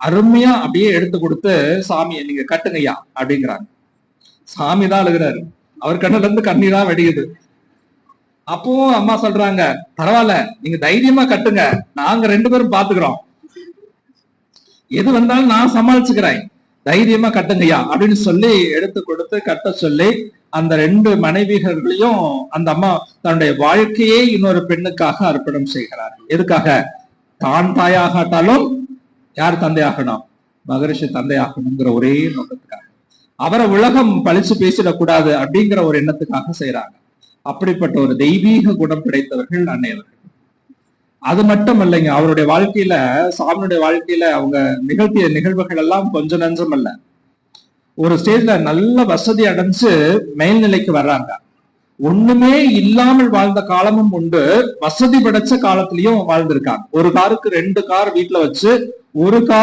அருமையா அப்படியே எடுத்து கொடுத்து சாமியை நீங்க கட்டுங்கய்யா அப்படிங்கிறாங்க. சாமி தான் அழுகிறாரு, அவர் கண்ணுல இருந்து கண்ணீரா வெடிக்குது. அப்பவும் அம்மா சொல்றாங்க, பரவாயில்ல நீங்க தைரியமா கட்டுங்க, நாங்க 2 பேரும் பாத்துக்கிறோம், எது வந்தாலும் நான் சமாளிச்சுக்கிறேன், தைரியமா கட்டுங்கய்யா அப்படின்னு சொல்லி எடுத்து கொடுத்து கட்ட சொல்லி அந்த 2 மனைவிகளையும் அந்த அம்மா தன்னுடைய வாழ்க்கையே இன்னொரு பெண்ணுக்காக அர்ப்பணம் செய்கிறார்கள். எதுக்காக? தான் தாயாகட்டாலும் யார் தந்தையாகணும்? மகரிஷி தந்தையாகணுங்கிற ஒரே நோக்கத்துக்காக. அவரை உலகம் பழிச்சு பேசிடக்கூடாது அப்படிங்கிற ஒரு எண்ணத்துக்காக செய்யறாங்க. அப்படிப்பட்ட ஒரு தெய்வீக குணம் கிடைத்தவர்கள் அன்னையவர்கள். அது மட்டும் இல்லைங்க, அவருடைய வாழ்க்கையில, சாமியுடைய வாழ்க்கையில அவங்க நிகழ்த்திய நிகழ்வுகள் எல்லாம் கொஞ்சம் நஞ்சம் அல்ல. ஒரு ஸ்டேஜ்ல நல்ல வசதி அடைஞ்சு மேல்நிலைக்கு வர்றாங்க. ஒண்ணுமே இல்லாமல் வாழ்ந்த காலமும் உண்டு, வசதி படைச்ச காலத்திலயும் வாழ்ந்திருக்காங்க. ஒரு காருக்கு 2 கார் வீட்டுல வச்சு, ஒரு கார்